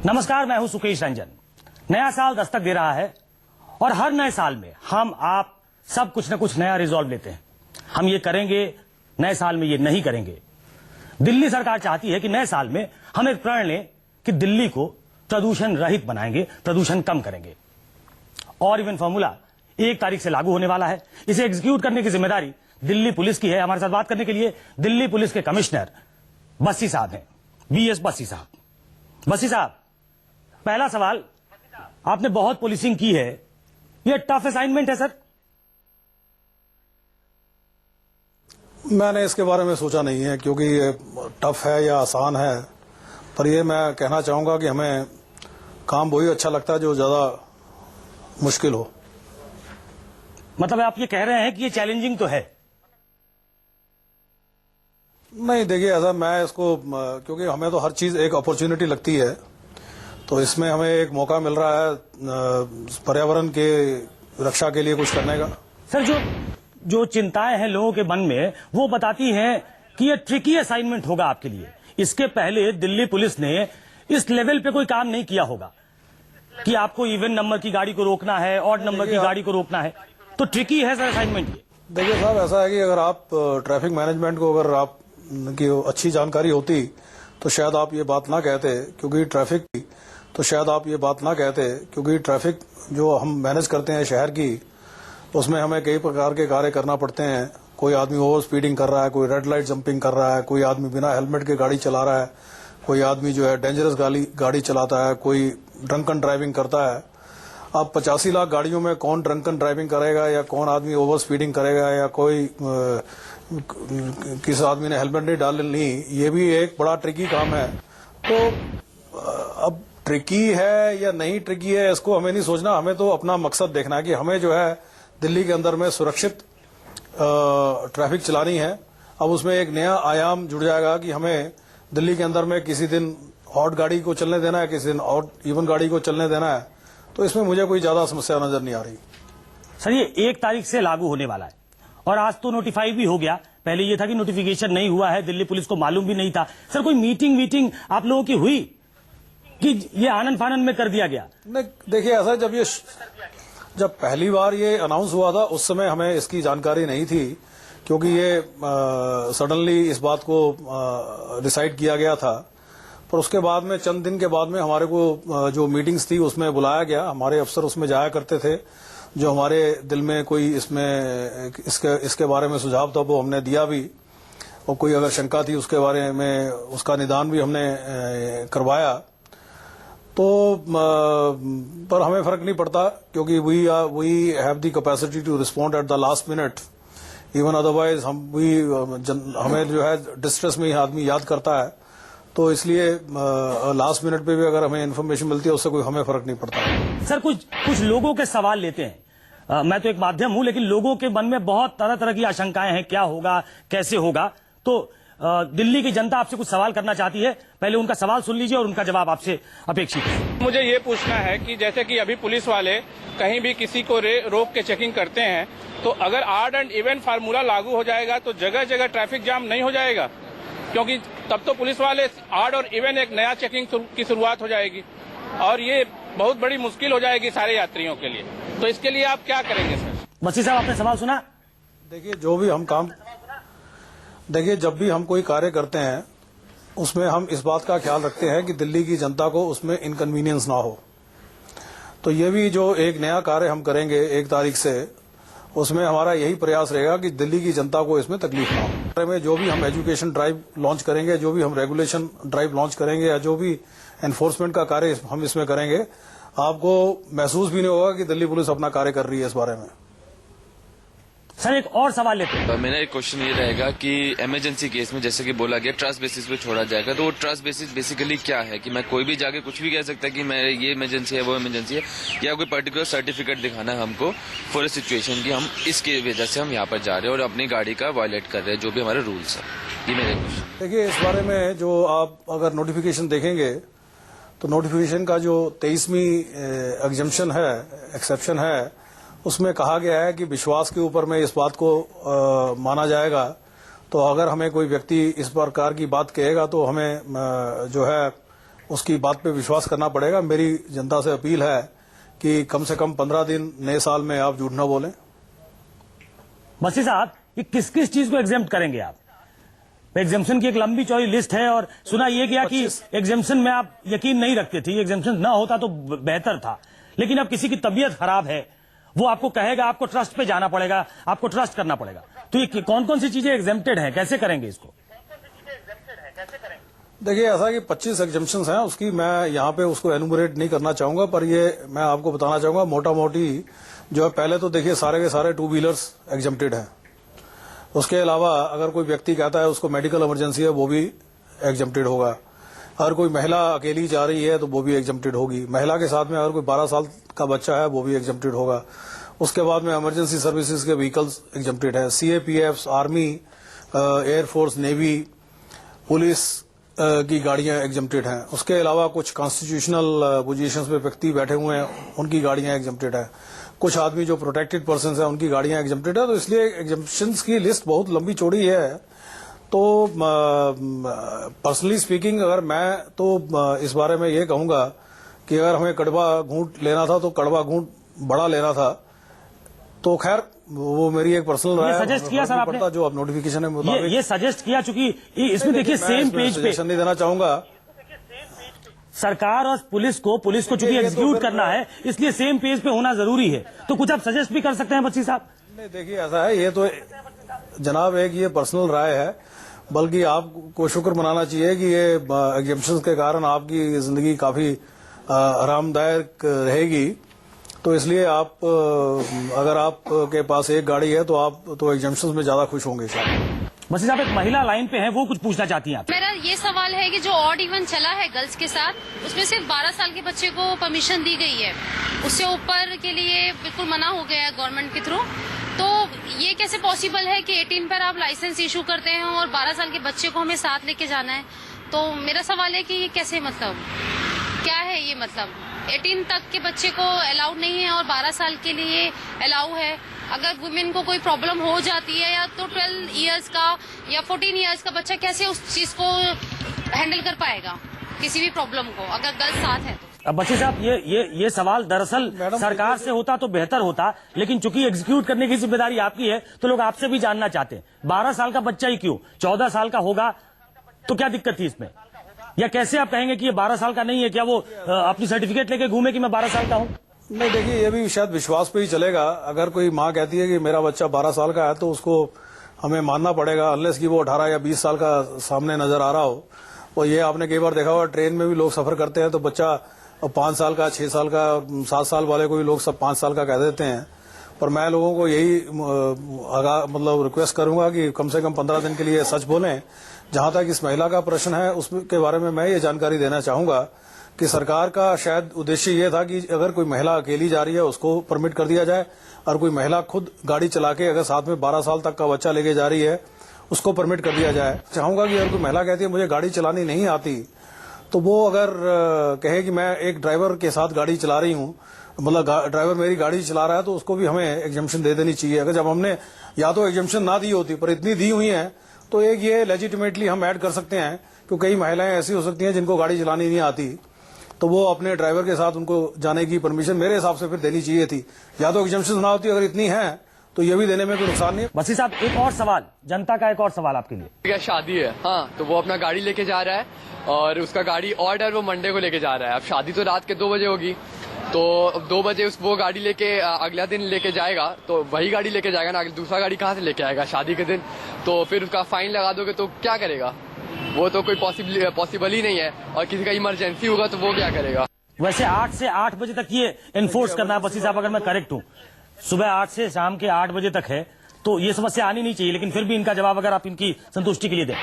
नमस्कार, मैं हूं सुकेश रंजन। नया साल दस्तक दे रहा है और हर नए साल में हम आप सब कुछ न कुछ नया रिजॉल्व लेते हैं। हम ये करेंगे, नए साल में ये नहीं करेंगे। दिल्ली सरकार चाहती है कि नए साल में हम एक प्रण लें कि दिल्ली को प्रदूषण रहित बनाएंगे, प्रदूषण कम करेंगे। और इवन फॉर्मूला 1 तारीख से लागू होने वाला है। इसे एग्जीक्यूट करने की जिम्मेदारी दिल्ली पुलिस की है। हमारे साथ बात करने के लिए दिल्ली पुलिस के कमिश्नर बस्सी साहब हैं, BS बस्सी साहब। बस्सी साहब, पहला सवाल, आपने बहुत पुलिसिंग की है, ये टफ असाइनमेंट है सर? मैंने इसके बारे में सोचा नहीं है क्योंकि ये टफ है या आसान है, पर ये मैं कहना चाहूंगा कि हमें काम वही अच्छा लगता है जो ज्यादा मुश्किल हो। मतलब आप ये कह रहे हैं कि ये चैलेंजिंग तो है? नहीं, देखिए ऐसा मैं इसको, क्योंकि हमें तो हर चीज एक अपॉर्चुनिटी लगती है, तो इसमें हमें एक मौका मिल रहा है पर्यावरण के रक्षा के लिए कुछ करने का। सर, जो चिंताएं हैं लोगों के मन में, वो बताती हैं कि ये ट्रिकी असाइनमेंट होगा आपके लिए। इसके पहले दिल्ली पुलिस ने इस लेवल पे कोई काम नहीं किया होगा कि आपको इवन नंबर की गाड़ी को रोकना है, ऑड नंबर की गाड़ी को रोकना है। तो ट्रिकी है सर असाइनमेंट ये। देखिए साहब, ऐसा है कि अगर आप ट्रैफिक मैनेजमेंट को अगर आप की अच्छी जानकारी होती तो शायद आप ये बात ना कहते, क्योंकि ट्रैफिक जो हम मैनेज करते हैं शहर की, उसमें हमें कई प्रकार के कार्य करना पड़ते हैं। कोई आदमी ओवर स्पीडिंग कर रहा है, कोई रेड लाइट जंपिंग कर रहा है, कोई आदमी बिना हेलमेट के गाड़ी चला रहा है, कोई आदमी जो है डेंजरस गाड़ी चलाता है, कोई ड्रंकन ड्राइविंग करता है। अब 85 लाख गाड़ियों में कौन ड्रंकन ड्राइविंग करेगा या कौन आदमी ओवर स्पीडिंग करेगा या कोई किस आदमी ने हेलमेट नहीं डाली, ये भी एक बड़ा ट्रिकी काम है। तो अब ट्रिकी है या नहीं ट्रिकी है, इसको हमें नहीं सोचना। हमें तो अपना मकसद देखना है कि हमें जो है दिल्ली के अंदर में सुरक्षित ट्रैफिक चलानी है। अब उसमें एक नया आयाम जुड़ जाएगा कि हमें दिल्ली के अंदर में किसी दिन ऑड गाड़ी को चलने देना है, किसी दिन ऑड इवन गाड़ी को चलने देना है। तो इसमें मुझे कोई ज्यादा समस्या नजर नहीं आ रही। सर, ये 1 तारीख से लागू होने वाला है और आज तो नोटिफाई भी हो गया। पहले ये था कि नोटिफिकेशन नहीं हुआ है, दिल्ली पुलिस को मालूम भी नहीं था। सर, कोई मीटिंग आप लोगों की हुई कि ये आनन फानन में कर दिया गया? नहीं, देखिए ऐसा, जब पहली बार ये अनाउंस हुआ था उस समय हमें इसकी जानकारी नहीं थी, क्योंकि ये सडनली इस बात को डिसाइड किया गया था। पर उसके बाद में चंद दिन के बाद में हमारे को जो मीटिंग्स थी उसमें बुलाया गया। हमारे अफसर उसमें जाया करते थे। जो हमारे दिल में कोई इसके बारे में सुझाव था वो हमने दिया भी, और कोई अगर शंका थी उसके बारे में उसका निदान भी हमने करवाया। तो पर हमें फर्क नहीं पड़ता, क्योंकि we have the capacity to respond at the last minute. Even otherwise हमें जो है डिस्ट्रेस में ही आदमी याद करता है, तो इसलिए लास्ट मिनट पे भी अगर हमें इन्फॉर्मेशन मिलती है उससे कोई हमें फर्क नहीं पड़ता। सर, कुछ लोगों के सवाल लेते हैं। मैं तो एक माध्यम हूं, लेकिन लोगों के मन में बहुत तरह की आशंकाएं हैं, क्या होगा, कैसे होगा। तो दिल्ली की जनता आपसे कुछ सवाल करना चाहती है। पहले उनका सवाल सुन लीजिए और उनका जवाब आपसे अपेक्षित है। मुझे ये पूछना है कि जैसे कि अभी पुलिस वाले कहीं भी किसी को रोक के चेकिंग करते हैं, तो अगर ऑड एंड इवन फार्मूला लागू हो जाएगा तो जगह जगह ट्रैफिक जाम नहीं हो जाएगा? क्योंकि तब तो पुलिस वाले ऑड और इवन एक नया चेकिंग की शुरुआत हो जाएगी और ये बहुत बड़ी मुश्किल हो जाएगी सारे यात्रियों के लिए। तो इसके लिए आप क्या करेंगे सर? बस्सी साहब, आपने सवाल सुना? देखिए, जब भी हम कोई कार्य करते हैं उसमें हम इस बात का ख्याल रखते हैं कि दिल्ली की जनता को उसमें इनकन्वीनियंस ना हो। तो ये भी जो एक नया कार्य हम करेंगे 1 तारीख से, उसमें हमारा यही प्रयास रहेगा कि दिल्ली की जनता को इसमें तकलीफ ना हो। में जो भी हम एजुकेशन ड्राइव लॉन्च करेंगे, जो भी हम रेगुलेशन ड्राइव लॉन्च करेंगे या जो भी एनफोर्समेंट का कार्य हम इसमें करेंगे, आपको महसूस भी नहीं होगा कि दिल्ली पुलिस अपना कार्य कर रही है इस बारे में। सर, एक और सवाल लेते हैं। मेरा एक क्वेश्चन ये रहेगा कि इमरजेंसी केस में जैसे कि बोला गया ट्रस्ट बेसिस पे छोड़ा जाएगा, तो वो ट्रस्ट बेसिस बेसिकली क्या है? कि मैं कोई भी जाके कुछ भी कह सकता है कि मैं ये इमरजेंसी है, वो इमरजेंसी है, या कोई पर्टिकुलर सर्टिफिकेट दिखाना है हमको फॉर ए सिचुएशन की हम इसके वजह से हम यहाँ पर जा रहे हैं और अपनी गाड़ी का वायलेट कर रहे हैं जो भी हमारे रूल्स है? ये मेरा क्वेश्चन। देखिए, इस बारे में जो आप अगर नोटिफिकेशन देखेंगे तो नोटिफिकेशन का जो 23वीं एग्जम्पशन है, एक्सेप्शन है, उसमें कहा गया है कि विश्वास के ऊपर में इस बात को माना जाएगा। तो अगर हमें कोई व्यक्ति इस प्रकार की बात कहेगा तो हमें जो है उसकी बात पे विश्वास करना पड़ेगा। मेरी जनता से अपील है कि कम से कम 15 दिन नए साल में आप झूठ न बोलें। बसी साहब, ये किस किस चीज को एग्जेम्प्ट करेंगे आप? एग्जेम्पशन की एक लंबी चौड़ी लिस्ट है और सुना यह गया कि एग्जेम्पशन में आप यकीन नहीं रखते थे, एग्जेम्पशन ना होता तो बेहतर था, लेकिन अब किसी की तबीयत खराब है, वो आपको कहेगा आपको ट्रस्ट पे जाना पड़ेगा, आपको ट्रस्ट करना पड़ेगा, तो ये कौन कौन सी चीजें एग्जेम्प्टेड हैं, कैसे करेंगे इसको? देखिए, ऐसा कि 25 एग्जेम्पशंस हैं, उसकी मैं यहाँ पे उसको एनुमरेट नहीं करना चाहूंगा, पर ये मैं आपको बताना चाहूंगा मोटा मोटी जो है। पहले तो देखिए सारे के सारे 2 व्हीलर्स एग्जेम्प्टेड हैं। उसके अलावा अगर कोई व्यक्ति कहता है उसको मेडिकल इमरजेंसी है, वो भी एग्जेम्प्टेड होगा। अगर कोई महिला अकेली जा रही है तो वो भी एग्जेम्प्टेड होगी। महिला के साथ में अगर कोई 12 साल का बच्चा है वो भी एग्जेम्प्टेड होगा। उसके बाद में इमरजेंसी सर्विसेज के व्हीकल्स एग्जेम्प्टेड है। CAPF, army, air force, navy, police की गाड़ियां एग्जेम्प्टेड हैं। उसके अलावा कुछ कॉन्स्टिट्यूशनल पोजीशंस पे व्यक्ति बैठे हुए हैं, उनकी गाड़ियां एग्जेम्प्टेड है। कुछ आदमी जो प्रोटेक्टेड पर्सन है उनकी गाड़ियां एग्जेम्प्टेड है। तो इसलिए एग्जेम्पशंस की लिस्ट बहुत लंबी चौड़ी है। तो पर्सनली स्पीकिंग अगर मैं तो इस बारे में ये कहूंगा कि अगर हमें कड़वा घूंट लेना था तो कड़वा घूंट बड़ा लेना था। तो खैर वो मेरी एक पर्सनल राय है। सजेस्ट किया सर आपने, जो अब नोटिफिकेशन है ये सजेस्ट किया, चूंकि इसमें देखिए सेम पेज पे नहीं देना चाहूंगा। सरकार और पुलिस को चूंकि एग्जीक्यूट करना है, इसलिए सेम पेज पे होना जरूरी है। तो कुछ आप सजेस्ट भी कर सकते हैं बच्ची साहब? नहीं, देखिए ऐसा है, ये तो जनाब एक ये पर्सनल राय है, बल्कि आपको शुक्र मनाना चाहिए कि ये एग्जेम्पशंस के कारण आपकी जिंदगी काफी आरामदायक रहेगी। तो इसलिए आप अगर आपके पास एक गाड़ी है तो आप तो एग्जेम्पशंस में ज्यादा खुश होंगे शायद। बस साहब, एक महिला लाइन पे है, वो कुछ पूछना चाहती हैं आप? मेरा ये सवाल है कि जो ऑड इवन चला है गर्ल्स के साथ, उसमें सिर्फ 12 साल के बच्चे को परमिशन दी गई है, उससे ऊपर के लिए बिल्कुल मना हो गया है गवर्नमेंट के थ्रू। तो ये कैसे पॉसिबल है कि 18 पर आप लाइसेंस इशू करते हैं और 12 साल के बच्चे को हमें साथ लेके जाना है? तो मेरा सवाल है कि ये कैसे, मतलब क्या है ये? मतलब 18 तक के बच्चे को अलाउड नहीं है और 12 साल के लिए अलाउ है। अगर वुमेन को कोई प्रॉब्लम हो जाती है या तो 12 इयर्स का या 14 इयर्स का बच्चा कैसे उस चीज को हैंडल कर पाएगा, किसी भी प्रॉब्लम को, अगर गर्ल्स साथ है तो? अब बच्ची साहब, ये सवाल दरअसल सरकार से होता तो बेहतर होता, लेकिन चूंकि एग्जीक्यूट करने की जिम्मेदारी आपकी है तो लोग आपसे भी जानना चाहते हैं। 12 साल का बच्चा ही क्यों, 14 साल का होगा तो क्या दिक्कत थी इसमें? या कैसे आप कहेंगे कि ये 12 साल का नहीं है? क्या वो अपनी सर्टिफिकेट लेके घूमे कि मैं 12 साल का हूँ? नहीं, देखिए ये भी शायद विश्वास पे ही चलेगा। अगर कोई माँ कहती है कि मेरा बच्चा 12 साल का है तो उसको हमें मानना पड़ेगा, अनलेस कि वो 18 या 20 साल का सामने नजर आ रहा हो। और ये आपने कई बार देखा होगा, ट्रेन में भी लोग सफर करते हैं तो बच्चा 5 साल का, 6 साल का, 7 साल वाले को भी लोग सब 5 साल का कह देते हैं। पर मैं लोगों को यही मतलब रिक्वेस्ट करूंगा कि कम से कम 15 दिन के लिए सच बोलें। जहां तक इस महिला का प्रश्न है उसके बारे में मैं ये जानकारी देना चाहूंगा कि सरकार का शायद उद्देश्य ये था कि अगर कोई महिला अकेली जा रही है उसको परमिट कर दिया जाए, और कोई महिला खुद गाड़ी चला के अगर साथ में 12 साल तक का बच्चा लेके जा रही है उसको परमिट कर दिया जाए। चाहूंगा कि अगर कोई महिला कहती है मुझे गाड़ी चलानी नहीं आती, तो वो अगर कहे कि मैं एक ड्राइवर के साथ गाड़ी चला रही हूँ, मतलब ड्राइवर मेरी गाड़ी चला रहा है, तो उसको भी हमें एग्जेम्पशन दे देनी चाहिए। अगर जब हमने या तो एग्जेम्पशन ना दी होती पर इतनी दी हुई है तो एक ये लेजिटिमेटली हम ऐड कर सकते हैं कि कई महिलाएं ऐसी हो सकती हैं जिनको गाड़ी चलानी नहीं आती, तो वो अपने ड्राइवर के साथ उनको जाने की परमिशन मेरे हिसाब से फिर देनी चाहिए थी। या तो एग्जेम्पशन ना होती, अगर इतनी है तो ये भी देने में कोई नुकसान नहीं है। बसी साहब, एक और सवाल, जनता का एक और सवाल आपके लिए। क्या शादी है, हाँ, तो वो अपना गाड़ी लेके जा रहा है और उसका गाड़ी ऑर्डर वो मंडे को लेके जा रहा है। अब शादी तो रात के 2 बजे होगी, तो 2 बजे वो गाड़ी लेके अगला दिन लेके जाएगा, तो वही गाड़ी लेके जाएगा ना, दूसरा गाड़ी कहाँ से लेके आएगा शादी के दिन? तो फिर उसका फाइन लगा दोगे तो क्या करेगा? वो तो कोई पॉसिबल ही नहीं है। और किसी का इमरजेंसी होगा तो वो क्या करेगा? वैसे 8 से 8 बजे तक ये एनफोर्स करना है बसी साहब, अगर मैं करेक्ट हूँ। सुबह 8 से शाम के 8 बजे तक है, तो ये समस्या आनी नहीं चाहिए, लेकिन फिर भी इनका जवाब अगर आप इनकी संतुष्टि के लिए दें।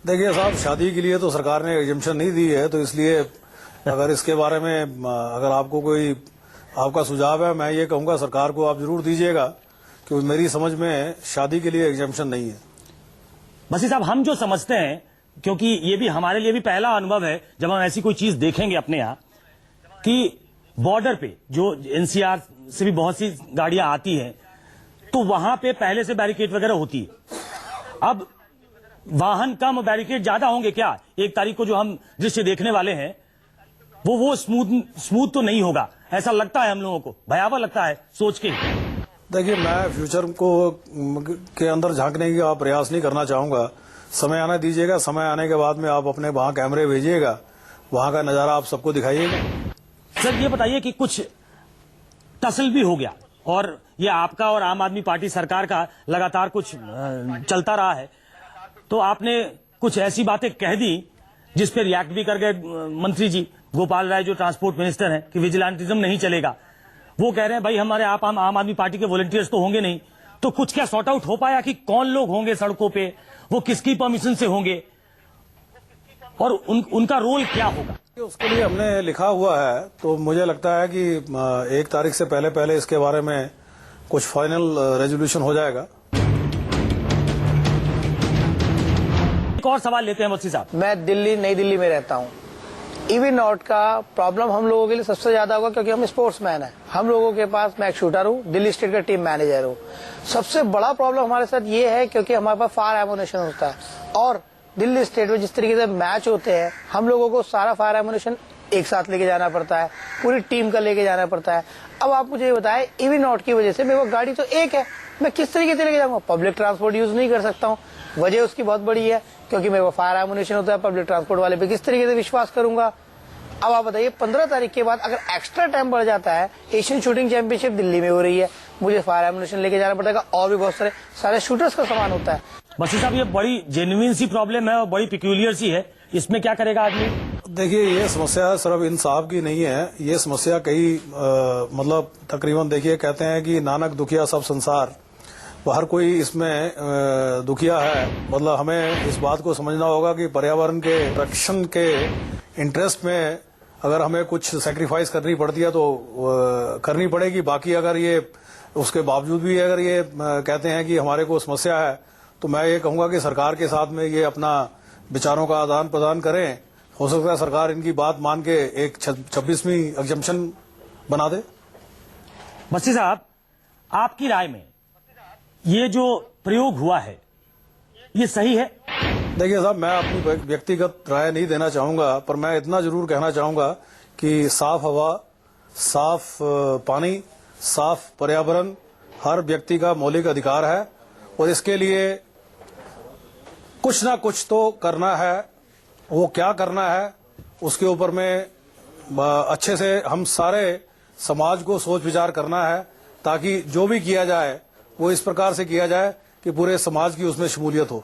देखिए साहब, शादी के लिए तो सरकार ने एग्जेम्पशन नहीं दी है, तो इसलिए अगर इसके बारे में अगर आपको कोई आपका सुझाव है, मैं ये कहूंगा सरकार को आप जरूर दीजिएगा, क्योंकि मेरी समझ में शादी के लिए एग्जेम्पशन नहीं है। बसी साहब, हम जो समझते हैं, क्योंकि ये भी हमारे लिए भी पहला अनुभव है जब हम ऐसी कोई चीज देखेंगे अपने यहाँ, कि बॉर्डर पे जो एनसीआर से भी बहुत सी गाड़ियां आती हैं, तो वहां पे पहले से बैरिकेड वगैरह होती है। अब वाहन कम, बैरिकेड ज्यादा होंगे क्या? 1 तारीख को जो हम दृश्य देखने वाले हैं, वो स्मूथ तो नहीं होगा, ऐसा लगता है हम लोगों को, भयावह लगता है सोच के। देखिए, मैं फ्यूचर को के अंदर झांकने का प्रयास नहीं करना चाहूंगा। समय आने दीजिएगा, समय आने के बाद में आप अपने वहां कैमरे भेजिएगा, वहां का नजारा आप सबको दिखाइएगा। सर ये बताइए कि कुछ टसल भी हो गया और ये आपका और आम आदमी पार्टी सरकार का लगातार कुछ चलता रहा है, तो आपने कुछ ऐसी बातें कह दी जिस पे रिएक्ट भी कर गए मंत्री जी गोपाल राय जो ट्रांसपोर्ट मिनिस्टर हैं कि विजिलेंटिज्म नहीं चलेगा। वो कह रहे हैं भाई हमारे आप आम आदमी पार्टी के वॉलंटियर्स तो होंगे नहीं, तो कुछ क्या सॉर्ट आउट हो पाया कि कौन लोग होंगे सड़कों पे, वो किसकी परमिशन से होंगे और उनका रोल क्या होगा? उसके लिए हमने लिखा हुआ है, तो मुझे लगता है कि 1 तारीख से पहले इसके बारे में कुछ फाइनल रेजोल्यूशन हो जाएगा। एक और सवाल लेते हैं वसी साहब। मैं नई दिल्ली में रहता हूँ। ईवी नॉट का प्रॉब्लम हम लोगों के लिए सबसे ज्यादा होगा क्योंकि हम स्पोर्ट्समैन हैं। हम लोगों के पास, मैं एक शूटर हूँ, दिल्ली स्टेट का टीम मैनेजर हूँ। सबसे बड़ा प्रॉब्लम हमारे साथ ये है क्योंकि हमारे पास फायर एमुनेशन होता है और दिल्ली स्टेट में जिस तरीके से मैच होते हैं, हम लोगों को सारा फायर एमुनेशन एक साथ लेके जाना पड़ता है, पूरी टीम का लेके जाना पड़ता है। अब आप मुझे ये बताएं, ईवी नॉट की वजह से मेरे को गाड़ी तो एक है, मैं किस तरीके से लेके जाऊंगा? पब्लिक ट्रांसपोर्ट यूज नहीं कर सकता हूँ। वजह उसकी बहुत बड़ी है क्योंकि मेरे को फायर एमुनेशन होता है, पब्लिक ट्रांसपोर्ट वाले पे किस तरीके से विश्वास करूंगा? अब आप बताइए, 15 तारीख के बाद अगर एक्स्ट्रा टाइम बढ़ जाता है, एशियन शूटिंग चैंपियनशिप दिल्ली में हो रही है, मुझे फायर एमुनेशन लेके जाना पड़ेगा और भी बहुत सारे शूटर्स का सामान होता है। वसी साहब, ये बड़ी जेन्युइन सी प्रॉब्लम है और बड़ी पिक्यूलियर सी है, इसमें क्या करेगा आदमी? देखिए, ये समस्या सिर्फ इन साहब की नहीं है, ये समस्या कई मतलब तकरीबन देखिए कहते हैं कि नानक दुखिया सब संसार, हर कोई इसमें दुखिया है। मतलब हमें इस बात को समझना होगा कि पर्यावरण के रक्षण के इंटरेस्ट में अगर हमें कुछ सैक्रिफाइस करनी पड़ती है तो करनी पड़ेगी। बाकी अगर ये उसके बावजूद भी अगर ये कहते हैं कि हमारे को समस्या है, तो मैं ये कहूंगा कि सरकार के साथ में ये अपना विचारों का आदान प्रदान करें। हो सकता है सरकार इनकी बात मान के एक 26वीं एग्जम्पशन बना दे। वसी साहब, आपकी राय में ये जो प्रयोग हुआ है ये सही है? देखिए साहब, मैं अपनी व्यक्तिगत राय नहीं देना चाहूंगा, पर मैं इतना जरूर कहना चाहूंगा कि साफ हवा, साफ पानी, साफ पर्यावरण हर व्यक्ति का मौलिक अधिकार है और इसके लिए कुछ ना कुछ तो करना है। वो क्या करना है उसके ऊपर में अच्छे से हम सारे समाज को सोच विचार करना है, ताकि जो भी किया जाए वो इस प्रकार से किया जाए कि पूरे समाज की उसमें शमूलियत हो।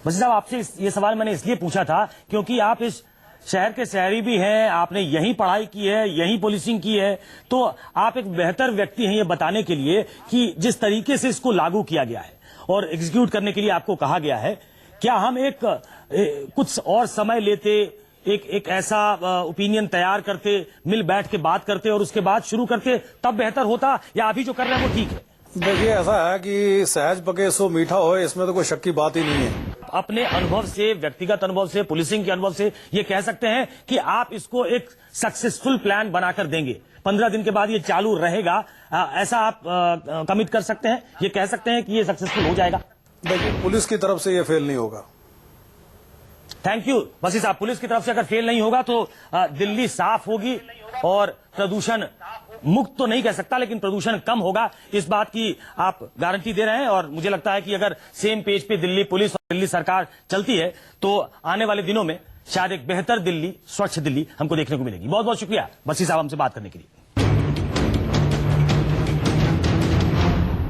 वसी साहब, आपसे ये सवाल मैंने इसलिए पूछा था क्योंकि आप इस शहर के शहरी भी हैं, आपने यहीं पढ़ाई की है, यहीं पुलिसिंग की है, तो आप एक बेहतर व्यक्ति हैं ये बताने के लिए कि जिस तरीके से इसको लागू किया गया है और एग्जीक्यूट करने के लिए आपको कहा गया है, क्या हम कुछ और समय लेते, एक ऐसा ओपिनियन तैयार करते, मिल बैठ के बात करते और उसके बाद शुरू करते, तब बेहतर होता, या अभी जो कर रहे हैं वो ठीक है? देखिए, ऐसा है कि सहज पके सो मीठा हो, इसमें तो कोई शक की बात ही नहीं है। अपने अनुभव से, व्यक्तिगत अनुभव से, पुलिसिंग के अनुभव से ये कह सकते हैं कि आप इसको एक सक्सेसफुल प्लान बनाकर देंगे, 15 दिन के बाद ये चालू रहेगा, ऐसा आप कमिट कर सकते हैं? ये कह सकते हैं कि ये सक्सेसफुल हो जाएगा? देखिए, पुलिस की तरफ से ये फेल नहीं होगा। थैंक यू वसी साहब। पुलिस की तरफ से अगर फेल नहीं होगा तो दिल्ली साफ होगी और प्रदूषण मुक्त तो नहीं कह सकता, लेकिन प्रदूषण कम होगा, इस बात की आप गारंटी दे रहे हैं। और मुझे लगता है कि अगर सेम पेज पे दिल्ली पुलिस और दिल्ली सरकार चलती है तो आने वाले दिनों में शायद एक बेहतर दिल्ली, स्वच्छ दिल्ली हमको देखने को मिलेगी। बहुत बहुत शुक्रिया वसी साहब हमसे बात करने के लिए।